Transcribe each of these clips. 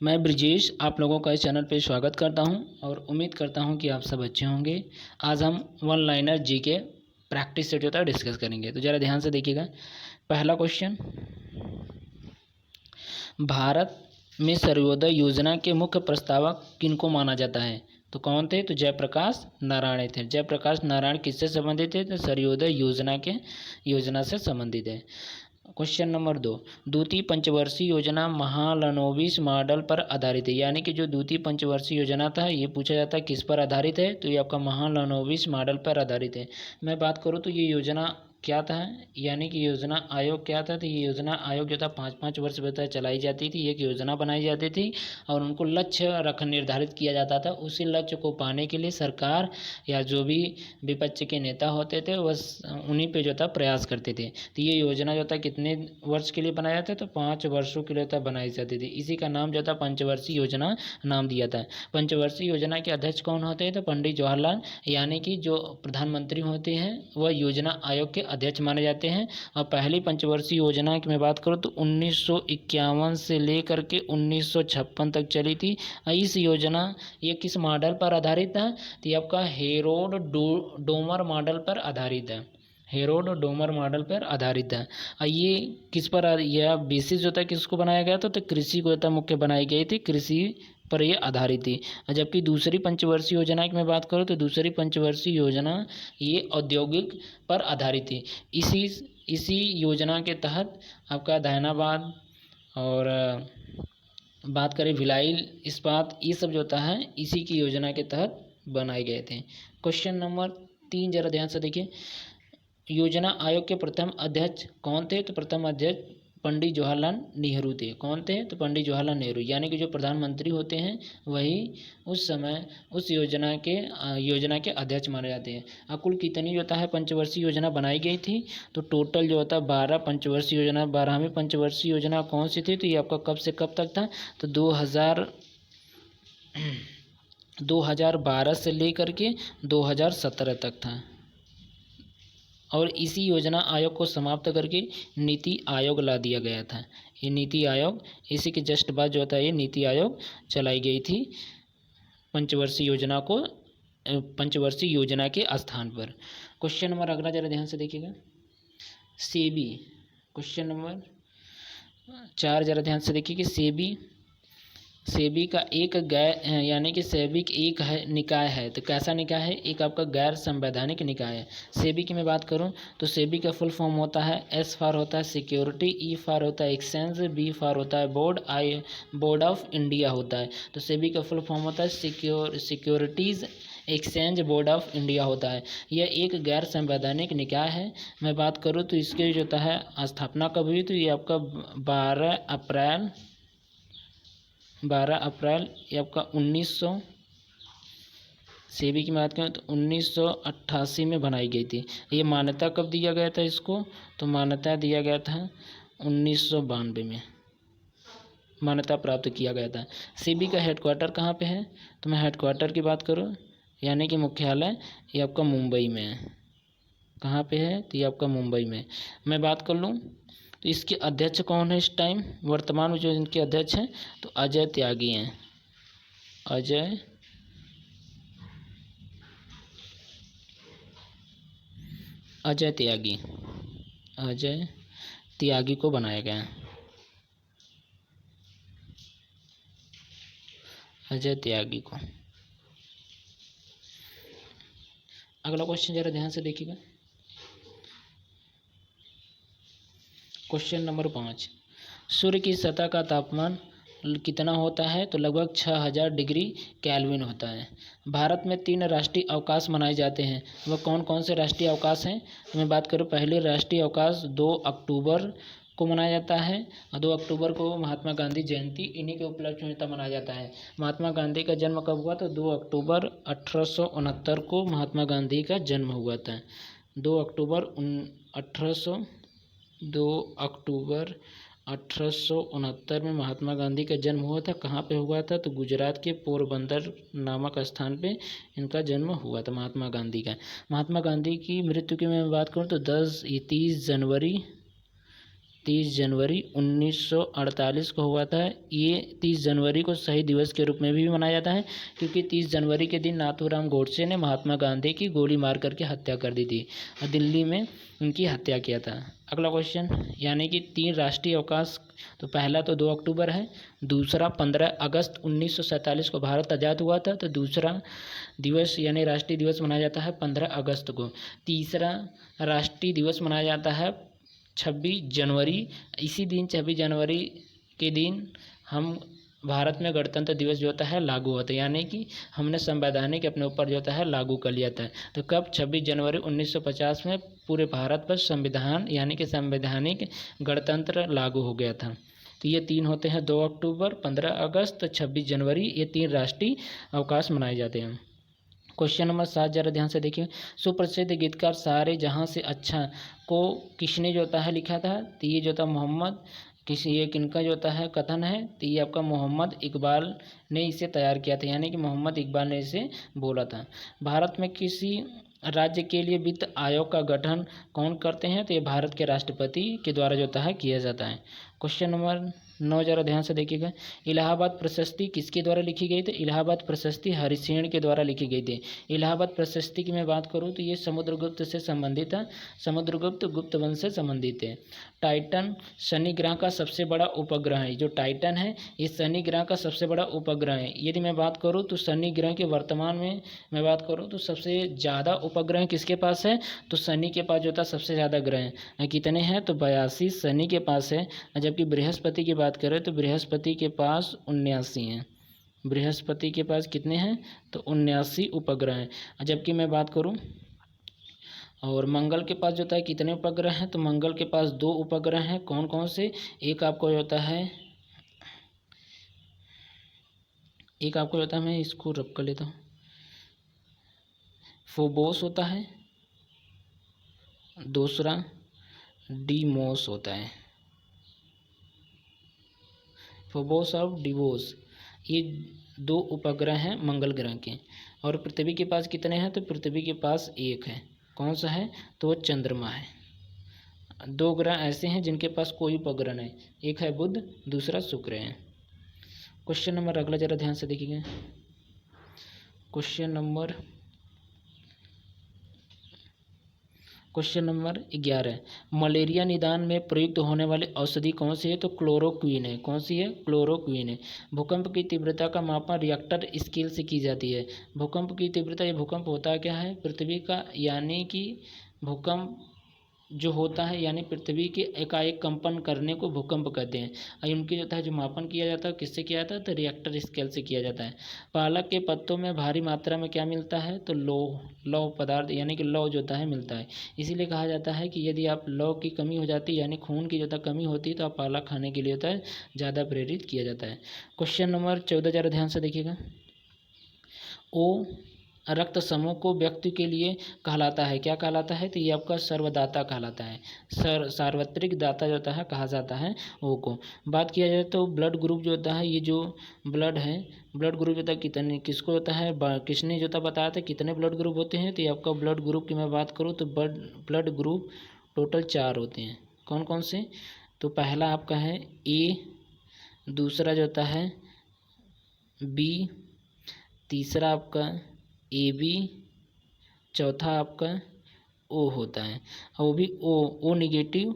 मैं ब्रिजेश आप लोगों का इस चैनल पे स्वागत करता हूं और उम्मीद करता हूं कि आप सब अच्छे होंगे। आज हम वन लाइनर जी के प्रैक्टिस सेट होता है डिस्कस करेंगे। तो ज़रा ध्यान से देखिएगा। पहला क्वेश्चन, भारत में सर्वोदय योजना के मुख्य प्रस्तावक किनको माना जाता है? तो कौन थे? तो जयप्रकाश नारायण थे। जयप्रकाश नारायण किससे संबंधित थे? तो सर्वोदय योजना से संबंधित है। क्वेश्चन नंबर 2, द्वितीय पंचवर्षीय योजना महालनोबिस मॉडल पर आधारित है। यानी कि जो द्वितीय पंचवर्षीय योजना था ये पूछा जाता है किस पर आधारित है? तो ये आपका महालनोबिस मॉडल पर आधारित है। मैं बात करूँ तो ये योजना क्या था, यानी कि योजना आयोग क्या था? तो ये योजना आयोग जो था 5-5 वर्ष बता चलाई जाती थी, एक योजना बनाई जाती थी और उनको लक्ष्य निर्धारित किया जाता था। उसी लक्ष्य को पाने के लिए सरकार या जो भी विपक्ष के नेता होते थे बस उन्हीं पे जो था प्रयास करते थे। तो ये योजना जो था कितने वर्ष के लिए बनाया था? तो 5 वर्षों के लिए था बनाई जाती थी। इसी का नाम जो था पंचवर्षीय योजना नाम दिया था। पंचवर्षीय योजना के अध्यक्ष कौन होते हैं? तो पंडित जवाहरलाल, यानी कि जो प्रधानमंत्री होते हैं वह योजना आयोग के अध्यक्ष माने जाते हैं। और पहली पंचवर्षीय योजना की मैं बात करूँ तो 1951 से लेकर के 1956 तक चली थी। इस योजना ये किस मॉडल पर आधारित था? तो ये आपका हेरोड डोमर मॉडल पर आधारित है। हेरोड डोमर मॉडल पर आधारित है। ये किस पर यह बेसिस जो था किसको बनाया गया था? तो कृषि को था मुख्य बनाई गई थी, कृषि पर ये आधारित थी। जबकि दूसरी पंचवर्षीय योजना की मैं बात करूँ तो दूसरी पंचवर्षीय योजना ये औद्योगिक पर आधारित थी। इसी योजना के तहत आपका दहनाबाद और बात करें भिलाई इस्पात, ये सब जो होता है इसी की योजना के तहत बनाए गए थे। क्वेश्चन नंबर 3 जरा ध्यान से देखिए। योजना आयोग के प्रथम अध्यक्ष कौन थे? तो प्रथम अध्यक्ष पंडित जवाहरलाल नेहरू थे। कौन थे? तो पंडित जवाहरलाल नेहरू, यानी कि जो प्रधानमंत्री होते हैं वही उस समय उस योजना के अध्यक्ष माने जाते हैं। कुल कितनी जो होता है पंचवर्षीय योजना बनाई गई थी? तो टोटल जो होता है 12 पंचवर्षीय योजना। 12वीं पंचवर्षीय योजना कौन सी थी? तो ये आपका कब से कब तक था? तो 2012 से लेकर के 2017 तक था। और इसी योजना आयोग को समाप्त करके नीति आयोग ला दिया गया था। ये नीति आयोग, इसी के जस्ट बाद जो होता है ये नीति आयोग चलाई गई थी पंचवर्षीय योजना के स्थान पर। क्वेश्चन नंबर अगला जरा ध्यान से देखिएगा। सेबी, क्वेश्चन नंबर 4 जरा ध्यान से देखिए कि सेबी का एक यानी कि सेबी एक है निकाय है। तो कैसा निकाय है? एक आपका गैर संवैधानिक निकाय है। सेबी की मैं बात करूं तो सेबी का फुल फॉर्म होता है, एस फॉर होता है सिक्योरिटी, ई फॉर होता है एक्सचेंज, बी फॉर होता है बोर्ड ऑफ इंडिया होता है। तो सेबी का फुल फॉर्म होता है securities exchange board of India होता है। यह एक गैर संवैधानिक निकाय है। मैं बात करूँ तो इसके जो होता है स्थापना कब हुई? तो ये आपका 12 अप्रैल ये आपका 1900, सेबी की बात करें तो 1988 में बनाई गई थी। ये मान्यता कब दिया गया था इसको? तो मान्यता दिया गया था 1992 में मान्यता प्राप्त किया गया था। सेबी का हेडक्वार्टर कहाँ पे है? तो मैं हेडक्वार्टर की बात करूँ यानी कि मुख्यालय ये आपका मुंबई में है। कहाँ पे है? तो ये आपका मुंबई में। मैं बात कर लूँ तो इसके अध्यक्ष कौन है इस टाइम वर्तमान में जो इनके अध्यक्ष हैं? तो अजय त्यागी हैं। अजय त्यागी को बनाया गया है। अजय त्यागी को। अगला क्वेश्चन जरा ध्यान से देखिएगा। क्वेश्चन नंबर 5, सूर्य की सतह का तापमान कितना होता है? तो लगभग 6000 डिग्री केल्विन होता है। भारत में 3 राष्ट्रीय अवकाश मनाए जाते हैं। वह कौन कौन से राष्ट्रीय अवकाश हैं? तो मैं बात करूँ पहले राष्ट्रीय अवकाश 2 अक्टूबर को मनाया जाता है। 2 अक्टूबर को महात्मा गांधी जयंती, इन्हीं के उपलक्ष्य में मनाया जाता है। महात्मा गांधी का जन्म कब हुआ? तो 2 अक्टूबर 1869 को महात्मा गांधी का जन्म हुआ था। 2 अक्टूबर 1869 में महात्मा गांधी का जन्म हुआ था। कहाँ पे हुआ था? तो गुजरात के पोरबंदर नामक स्थान पे इनका जन्म हुआ था महात्मा गांधी का। महात्मा गांधी की मृत्यु की मैं बात करूँ तो 30 जनवरी 30 जनवरी 1948 को हुआ था। ये 30 जनवरी को शहीद दिवस के रूप में भी मनाया जाता है, क्योंकि 30 जनवरी के दिन नाथूराम गोडसे ने महात्मा गांधी की गोली मार करके हत्या कर दी थी और दिल्ली में उनकी हत्या किया था। अगला क्वेश्चन, यानी कि 3 राष्ट्रीय अवकाश, तो पहला तो 2 अक्टूबर है, दूसरा 15 अगस्त 1947 को भारत आज़ाद हुआ था, तो दूसरा दिवस यानी राष्ट्रीय दिवस मनाया जाता है 15 अगस्त को। तीसरा राष्ट्रीय दिवस मनाया जाता है 26 जनवरी। इसी दिन 26 जनवरी के दिन हम भारत में गणतंत्र दिवस जो होता है लागू होता है, यानी कि हमने संवैधानिक अपने ऊपर जो होता है लागू कर लिया था। तो कब? 26 जनवरी 1950 में पूरे भारत पर संविधान यानी कि संवैधानिक गणतंत्र लागू हो गया था। तो ये 3 होते हैं, 2 अक्टूबर, 15 अगस्त, 26 जनवरी, ये 3 राष्ट्रीय अवकाश मनाए जाते हैं। क्वेश्चन नंबर 7 जरा ध्यान से देखिए। सुप्रसिद्ध गीतकार सारे जहां से अच्छा को किसने जो होता है लिखा था? तो ये जो था मोहम्मद, ये किनका जो होता है कथन है? तो ये आपका मोहम्मद इकबाल ने इसे तैयार किया था, यानी कि मोहम्मद इकबाल ने इसे बोला था। भारत में किसी राज्य के लिए वित्त आयोग का गठन कौन करते हैं? तो ये भारत के राष्ट्रपति के द्वारा जो होता है किया जाता है। क्वेश्चन नंबर 9 जरा ध्यान से देखिएगा। इलाहाबाद प्रशस्ति किसके द्वारा लिखी गई? तो इलाहाबाद प्रशस्ति हरिसेन के द्वारा लिखी गई थी। इलाहाबाद प्रशस्ति की मैं बात करूं तो ये समुद्रगुप्त से संबंधित है, समुद्रगुप्त गुप्त वंश से संबंधित है। टाइटन शनि ग्रह का सबसे बड़ा उपग्रह है। जो टाइटन है ये शनि ग्रह का सबसे बड़ा उपग्रह है। यदि मैं बात करूं तो शनि ग्रह के वर्तमान में मैं बात करूं तो सबसे ज़्यादा उपग्रह किसके पास है? तो शनि के पास जो था सबसे ज़्यादा ग्रह हैं। कितने हैं? तो 82 शनि के पास है। जबकि बृहस्पति की बात करें तो बृहस्पति के पास 79 हैं। बृहस्पति के पास कितने हैं? तो 79 उपग्रह हैं। जबकि मैं बात करूं और मंगल के पास जो है कितने उपग्रह हैं? तो मंगल के पास 2 उपग्रह हैं। कौन कौन से? एक आपको होता है, मैं इसको रब कर लेता हूँ, फोबोस होता है, दूसरा डीमोस होता है। फोबोस और डिवोस, ये 2 उपग्रह हैं मंगल ग्रह के। और पृथ्वी के पास कितने हैं? तो पृथ्वी के पास 1 है। कौन सा है? तो वो चंद्रमा है। 2 ग्रह ऐसे हैं जिनके पास कोई उपग्रह नहीं, एक है बुध, दूसरा शुक्र है। क्वेश्चन नंबर अगला जरा ध्यान से देखिएगा। क्वेश्चन नंबर 11, मलेरिया निदान में प्रयुक्त होने वाली औषधि कौन सी है? तो क्लोरोक्वीन है। कौन सी है? क्लोरोक्वीन है। भूकंप की तीव्रता का मापन रिएक्टर स्केल से की जाती है। भूकंप की तीव्रता, ये भूकंप होता क्या है? पृथ्वी का, यानी कि भूकंप जो होता है यानी पृथ्वी के एकाएक कंपन करने को भूकंप कहते हैं। और उनकी जो है जो मापन किया जाता है किससे किया जाता है? तो रिएक्टर स्केल से किया जाता है। पालक के पत्तों में भारी मात्रा में क्या मिलता है? तो लौह पदार्थ यानी कि लौह जो होता है मिलता है। इसीलिए कहा जाता है कि यदि आप लौह की कमी हो जाती है यानी खून की जो है कमी होती है तो आप पालक खाने के लिए होता है ज़्यादा प्रेरित किया जाता है। क्वेश्चन नंबर 14 ज़रा ध्यान से देखिएगा। ओ रक्त समूह को व्यक्ति के लिए कहलाता है, क्या कहलाता है? तो ये आपका सर्वदाता कहलाता है। सार्वत्रिक दाता जो होता है कहा जाता है ओ को। बात किया जाए तो ब्लड ग्रुप जो होता है, ये जो ब्लड है, ब्लड ग्रुप जो होता है कितने किसको होता है, किसने जो था बताया था कितने ब्लड ग्रुप होते हैं? तो ये आपका ब्लड ग्रुप की मैं बात करूँ तो ब्लड ग्रुप टोटल 4 होते हैं। कौन कौन से? तो पहला आपका है ए, दूसरा जो होता है बी, तीसरा आपका AB, चौथा आपका O होता है। और वो भी O निगेटिव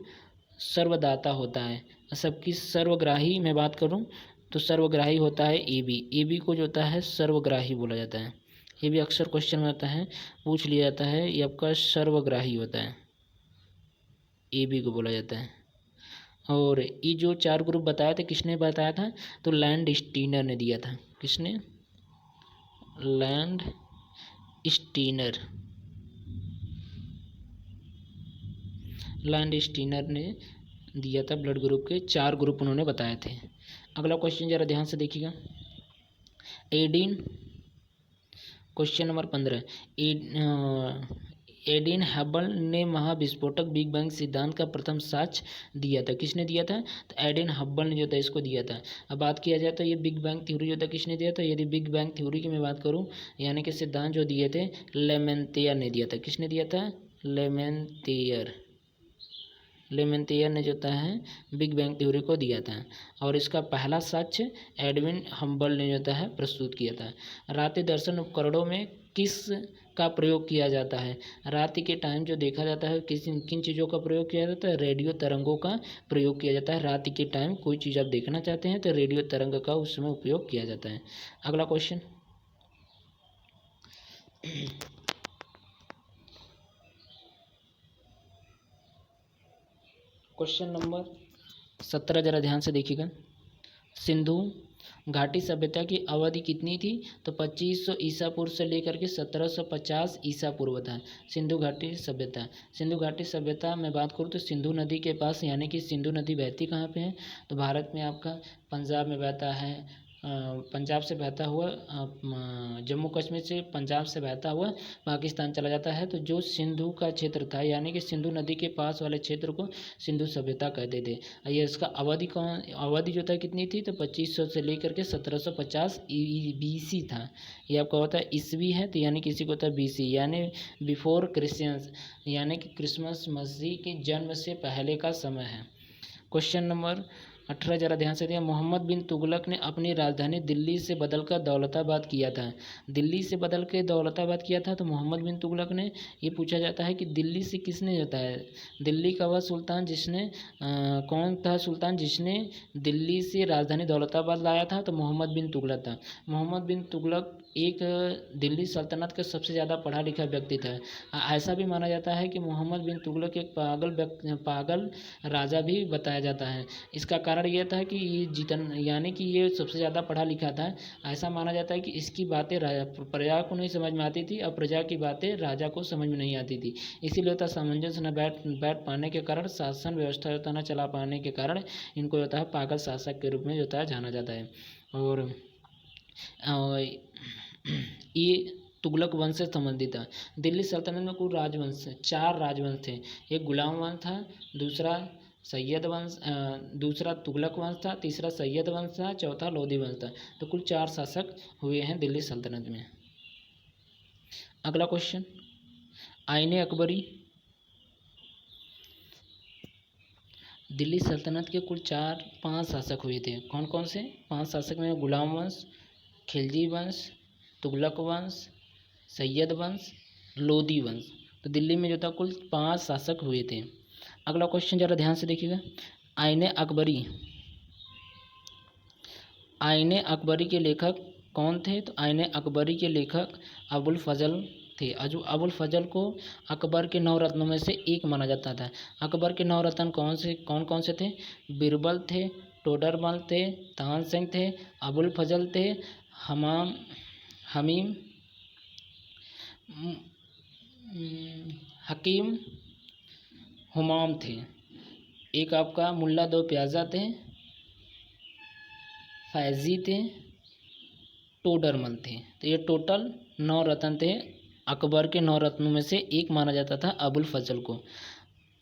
सर्वदाता होता है। सबकी सर्वग्राही मैं बात करूं तो सर्वग्राही होता है AB को जो होता है सर्वग्राही बोला जाता है। ये भी अक्सर क्वेश्चन में आता है, पूछ लिया जाता है, ये आपका सर्वग्राही होता है, AB को बोला जाता है। और ये जो 4 ग्रुप बताया था किसने बताया था? तो लैंड स्टीनर ने दिया था। किसने? लैंड स्टीनर ने दिया था। ब्लड ग्रुप के 4 ग्रुप उन्होंने बताए थे। अगला क्वेश्चन जरा ध्यान से देखिएगा। Adin, question number 15, Adin Hubble ने महाविस्फोटक बिग बैंग सिद्धांत का प्रथम साक्ष्य दिया था। किसने दिया था? तो एडिन हबल ने जो था इसको दिया था। अब बात किया जाए तो ये बिग बैंग थ्योरी जो था किसने दिया था? यदि बिग बैंग थ्योरी की मैं बात करूं यानी कि सिद्धांत जो दिए थे लेमेंतियर ने दिया था। किसने दिया था? लेमेंतियर। लेमेंटियर ने जो है बिग बैंग थ्योरी को दिया था, और इसका पहला साक्ष्य एडविन हम्बल ने जो है प्रस्तुत किया था। रात्रि दर्शन उपकरणों में किस का प्रयोग किया जाता है? रात्रि के टाइम जो देखा जाता है किन चीज़ों का प्रयोग किया जाता है? रेडियो तरंगों का प्रयोग किया जाता है। रात्रि के टाइम कोई चीज़ आप देखना चाहते हैं तो रेडियो तरंग का उस समय उपयोग किया जाता है। अगला क्वेश्चन, क्वेश्चन नंबर 17 जरा ध्यान से देखिएगा। सिंधु घाटी सभ्यता की अवधि कितनी थी? तो 2500 ईसा पूर्व से लेकर के 1750 ईसा पूर्व था सिंधु घाटी सभ्यता। सिंधु घाटी सभ्यता में बात करूँ तो सिंधु नदी के पास, यानी कि सिंधु नदी बहती कहाँ पे है? तो भारत में आपका पंजाब में बहता है, पंजाब से बहता हुआ जम्मू कश्मीर से पंजाब से बहता हुआ पाकिस्तान चला जाता है। तो जो सिंधु का क्षेत्र था, यानी कि सिंधु नदी के पास वाले क्षेत्र को सिंधु सभ्यता कहते थे। ये इसका अवधि जो था कितनी थी? तो 2500 से लेकर के 1750 BC था। ये आपका होता है ईस्वी है, तो यानी किसी को होता है BC, यानी बिफोर क्रिश्चियंस, यानी कि क्रिसमस मसीह के जन्म से पहले का समय है। क्वेश्चन नंबर 18 जरा ध्यान से दिया। मोहम्मद बिन तुगलक ने अपनी राजधानी दिल्ली से बदलकर दौलताबाद किया था। दिल्ली से बदल के दौलताबाद किया था तो मोहम्मद बिन तुगलक ने, ये पूछा जाता है कि दिल्ली से किसने जाता है? दिल्ली का वह सुल्तान जिसने कौन था सुल्तान जिसने दिल्ली से राजधानी दौलताबाद लाया था? तो मोहम्मद बिन तुगलक था। मोहम्मद बिन तुगलक एक दिल्ली सल्तनत का सबसे ज़्यादा पढ़ा लिखा व्यक्ति था। ऐसा भी माना जाता है कि मोहम्मद बिन तुगलक एक पागल राजा भी बताया जाता है। इसका कारण यह था कि ये यानी कि ये सबसे ज़्यादा पढ़ा लिखा था। ऐसा माना जाता है कि इसकी बातें प्रजा को नहीं समझ में आती थी और प्रजा की बातें राजा को समझ में नहीं आती थी। इसीलिए होता सामंजस्य न बैठ पाने के कारण, शासन व्यवस्था होता न चला पाने के कारण इनको होता है पागल शासक के रूप में होता है जाना जाता है। और ये तुगलक वंश से संबंधित था। दिल्ली सल्तनत में कुल राजवंश 4 राजवंश थे। एक गुलाम वंश था, दूसरा तुगलक वंश था, तीसरा सैयद वंश था, चौथा लोधी वंश था। तो कुल 4 शासक हुए हैं दिल्ली सल्तनत में। अगला क्वेश्चन, आईने अकबरी। दिल्ली सल्तनत के कुल 5 शासक हुए थे। कौन कौन से 5 शासक में? गुलाम वंश, खिलजी वंश, तुगलक वंश, सैयद वंश, लोधी वंश। तो दिल्ली में जो था कुल 5 शासक हुए थे। अगला क्वेश्चन जरा ध्यान से देखिएगा। आईने अकबरी, आईने अकबरी के लेखक कौन थे? तो आईने अकबरी के लेखक अबुल फजल थे। अबुल फजल को अकबर के 9 रत्नों में से एक माना जाता था। अकबर के 9 रत्न कौन कौन से थे? बीरबल थे, टोडरमल थे, तानसेन थे, अबुल फजल थे, हमीम हकीम हुमाम थे। एक आपका मुल्ला 2 प्याजा थे, फैजी थे, टोडरमल थे। तो ये टोटल 9 रत्न थे। अकबर के 9 रत्नों में से एक माना जाता था अबुल फजल को।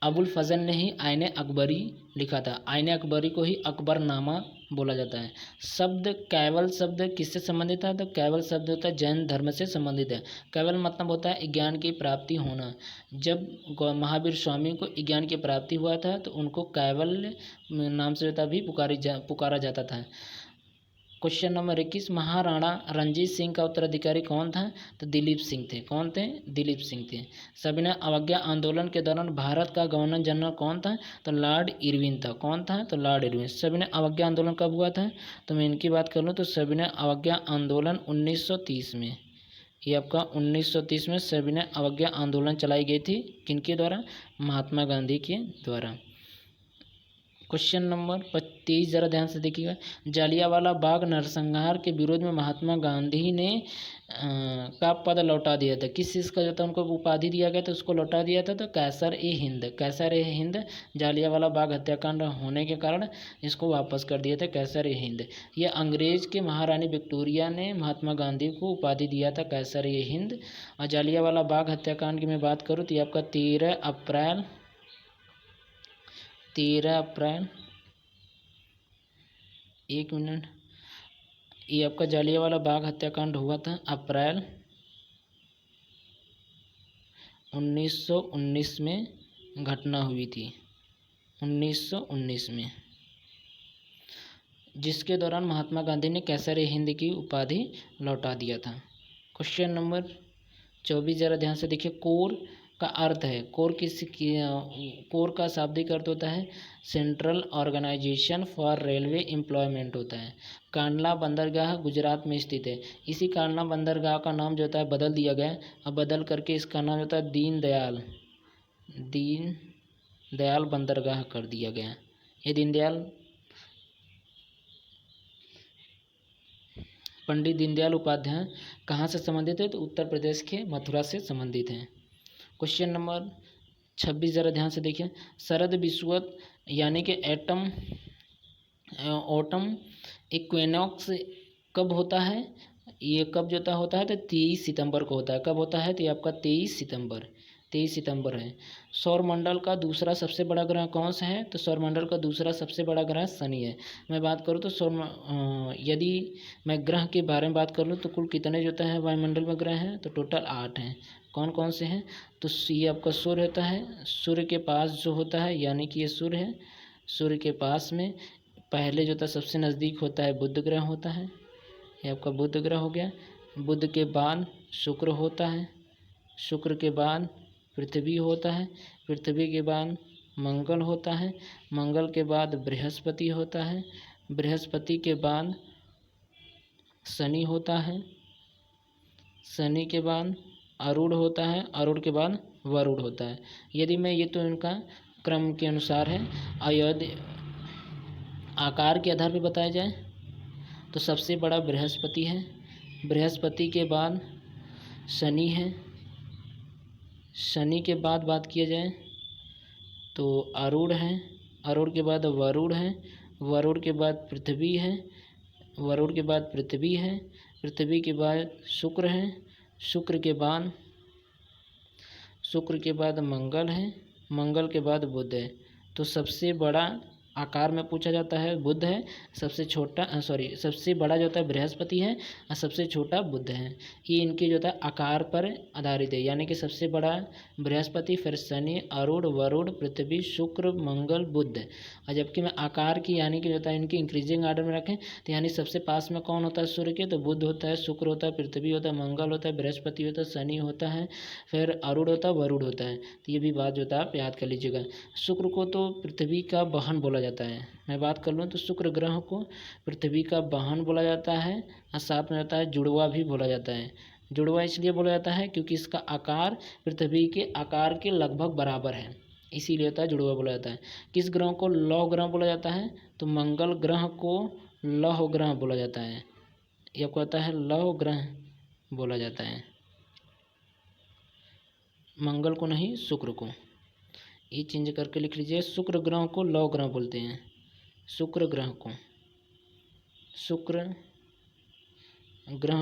अबुल फजल ने ही आईने अकबरी लिखा था। आईने अकबरी को ही अकबरनामा बोला जाता है। शब्द कैवल शब्द किससे संबंधित है? तो कैवल शब्द होता है जैन धर्म से संबंधित है। कैवल मतलब होता है ज्ञान की प्राप्ति होना। जब महावीर स्वामी को ज्ञान की प्राप्ति हुआ था तो उनको कैवल नाम से भी पुकारा जाता था। क्वेश्चन नंबर 21, महाराणा रणजीत सिंह का उत्तराधिकारी कौन था? तो दिलीप सिंह थे। कौन थे? दिलीप सिंह थे। सविनय अवज्ञा आंदोलन के दौरान भारत का गवर्नर जनरल कौन था? तो लॉर्ड इरविन था। कौन था? तो लॉर्ड इरविन। सविनय अवज्ञा आंदोलन कब हुआ था? तो मैं इनकी बात कर लूँ तो सविनय अवज्ञा आंदोलन 1930 में, ये आपका 1930 में सविनय अवज्ञा आंदोलन चलाई गई थी। किनके द्वारा? महात्मा गांधी के द्वारा। क्वेश्चन नंबर 23 जरा ध्यान से देखिएगा। जालियांवाला बाग नरसंहार के विरोध में महात्मा गांधी ने का पद लौटा दिया था। किस चीज़ का जो था उनको उपाधि दिया गया था, उसको लौटा दिया था। तो कैसर-ए-हिंद जालियांवाला बाग हत्याकांड होने के कारण इसको वापस कर दिया था, कैसर-ए-हिंद। यह अंग्रेज के महारानी विक्टोरिया ने महात्मा गांधी को उपाधि दिया था, कैसर-ए-हिंद। और जालियांवाला बाग हत्याकांड की मैं बात करूँ तो ये आपका 13 अप्रैल 1 मिनट, ये आपका जालियांवाला बाग हत्याकांड हुआ था अप्रैल 1919 में घटना हुई थी। 1919 में, जिसके दौरान महात्मा गांधी ने कैसर हिंद की उपाधि लौटा दिया था। क्वेश्चन नंबर 24 जरा ध्यान से देखिए। कोर का अर्थ है, कोर का शाब्दिक अर्थ होता है central organisation for railway employment होता है। कांडला बंदरगाह गुजरात में स्थित है। इसी कांडला बंदरगाह का नाम जो होता है बदल दिया गया है। अब बदल करके इसका नाम होता है दीनदयाल बंदरगाह कर दिया गया है। ये दीनदयाल पंडित दीनदयाल उपाध्याय कहाँ से संबंधित है? तो उत्तर प्रदेश के मथुरा से संबंधित हैं। क्वेश्चन नंबर 26 जरा ध्यान से देखिए। शरद विषुवत यानी कि ऑटम इक्विनॉक्स कब होता है? ये कब जोता होता है? तो 23 सितंबर को होता है। कब होता है? तो ये आपका 23 सितंबर है। सौरमंडल का दूसरा सबसे बड़ा ग्रह कौन सा है? तो सौरमंडल का दूसरा सबसे बड़ा ग्रह शनि है। मैं बात करूँ तो यदि मैं ग्रह के बारे में बात कर लूँ तो कुल कितने जो है वायुमंडल में ग्रह हैं? तो टोटल 8 हैं। कौन कौन से हैं? तो ये आपका सूर्य होता है। सूर्य के पास जो होता है यानी कि ये सूर्य है। सूर्य के पास में पहले जो था सबसे नज़दीक होता है बुध ग्रह होता है। ये आपका बुध ग्रह हो गया। बुध के बाद शुक्र होता है। शुक्र के बाद पृथ्वी होता है। पृथ्वी के बाद मंगल होता है। मंगल के बाद बृहस्पति होता है। बृहस्पति के बाद शनि होता है। शनि के बाद अरुण होता है। अरुण के बाद वरुण होता है। यदि मैं ये तो इनका क्रम के अनुसार है। यदि आकार के आधार पर बताया जाए तो सबसे बड़ा बृहस्पति है। बृहस्पति के बाद शनि है। शनि के बाद बात किया जाए तो अरुण है। अरुण के बाद वरुण है। वरुण के बाद पृथ्वी है। वरुण के बाद पृथ्वी है। पृथ्वी के बाद शुक्र है। शुक्र के बाद मंगल है। मंगल के बाद बुध है। तो सबसे बड़ा आकार में पूछा जाता है बुध है। सबसे बड़ा जो होता है बृहस्पति है और सबसे छोटा बुध है। ये इनके जो होता है आकार पर आधारित है, यानी कि सबसे बड़ा बृहस्पति, फिर शनि, अरुण, वरुण, पृथ्वी, शुक्र, मंगल, बुध। और जबकि मैं आकार की यानी कि जो होता है इनकी इंक्रीजिंग आर्डर में रखें तो यानी सबसे पास में कौन होता है सूर्य के? तो बुध होता है, शुक्र होता है, पृथ्वी होता है, मंगल होता है, बृहस्पति होता है, शनि होता है, फिर अरुण होता है, वरुण होता है। तो ये भी बात जो होता है आप याद कर लीजिएगा। शुक्र को तो पृथ्वी का वाहन बोला जाता है। मैं बात कर लूँ तो शुक्र ग्रह को पृथ्वी का वाहन बोला जाता है और साथ में होता है जुड़वा भी बोला जाता है। जुड़वा इसलिए बोला जाता है क्योंकि इसका आकार पृथ्वी के आकार के लगभग बराबर है, इसीलिए होता है जुड़वा बोला जाता है। किस ग्रह को लौह ग्रह बोला जाता है? तो मंगल ग्रह को लौह ग्रह बोला जाता है। यह कहता है लौह ग्रह बोला जाता है, मंगल को नहीं शुक्र को। ये चेंज करके लिख लीजिए। शुक्र ग्रह को लौह ग्रह बोलते हैं। शुक्र ग्रह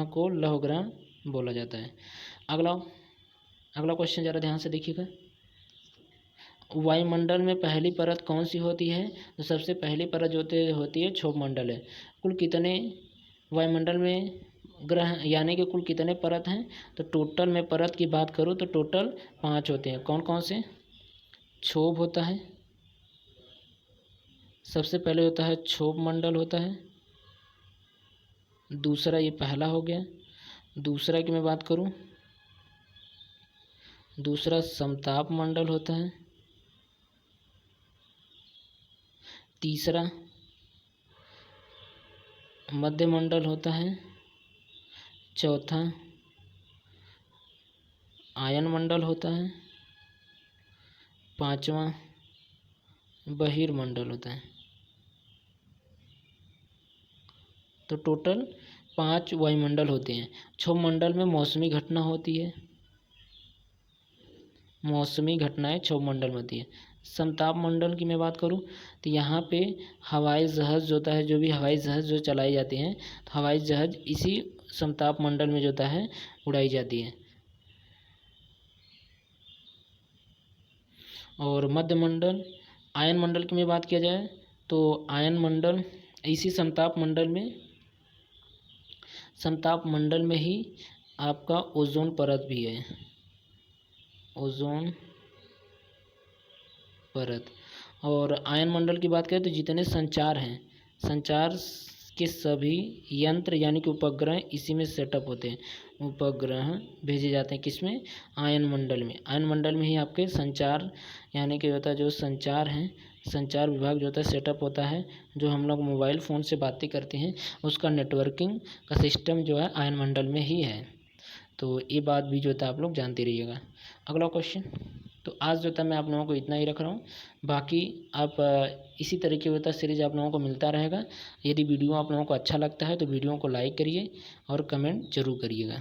को लौह ग्रह बोला जाता है। अगला क्वेश्चन ज़रा ध्यान से देखिएगा। वायुमंडल में पहली परत कौन सी होती है? तो सबसे पहली परत जो होती है क्षोभ मंडल है। कुल कितने वायुमंडल में ग्रह यानी कि कुल कितने परत हैं? तो टोटल में परत की बात करूँ तो टोटल 5 होते हैं। कौन कौन से? क्षोभ होता है, सबसे पहले होता है क्षोभ मंडल होता है। दूसरा ये पहला हो गया। दूसरा की मैं बात करूं, दूसरा समताप मंडल होता है। तीसरा मध्य मंडल होता है। चौथा आयन मंडल होता है। पांचवा बहिर्मंडल होता है। तो टोटल 5 वायुमंडल होते हैं। क्षोभ मंडल में मौसमी घटना होती है, मौसमी घटनाएं क्षोभ मंडल में होती है। समताप मंडल की मैं बात करूं तो यहाँ पे हवाई जहाज होता है, जो भी हवाई जहाज जो चलाई जाती हैं तो हवाई जहाज इसी समताप मंडल में जो होता है उड़ाई जाती है। और मध्य मंडल आयन मंडल की मैं बात किया जाए तो आयन मंडल इसी समताप मंडल में ही आपका ओजोन परत भी है। ओजोन परत और आयन मंडल की बात करें तो जितने संचार हैं, संचार के सभी यंत्र यानी कि उपग्रह इसी में सेटअप होते हैं। उपग्रह भेजे जाते हैं किसमें? आयन मंडल में। आयन मंडल में ही आपके संचार यानी कि होता है जो संचार हैं, संचार विभाग जो होता है सेटअप होता है। जो हम लोग मोबाइल फ़ोन से बातें करते हैं उसका नेटवर्किंग का सिस्टम जो है आयन मंडल में ही है। तो ये बात भी जो होता है आप लोग जानते रहिएगा। अगला क्वेश्चन। तो आज जो था मैं आप लोगों को इतना ही रख रहा हूँ। बाकी आप इसी तरीके होता सीरीज आप लोगों को मिलता रहेगा। यदि वीडियो आप लोगों को अच्छा लगता है तो वीडियो को लाइक करिए और कमेंट जरूर करिएगा।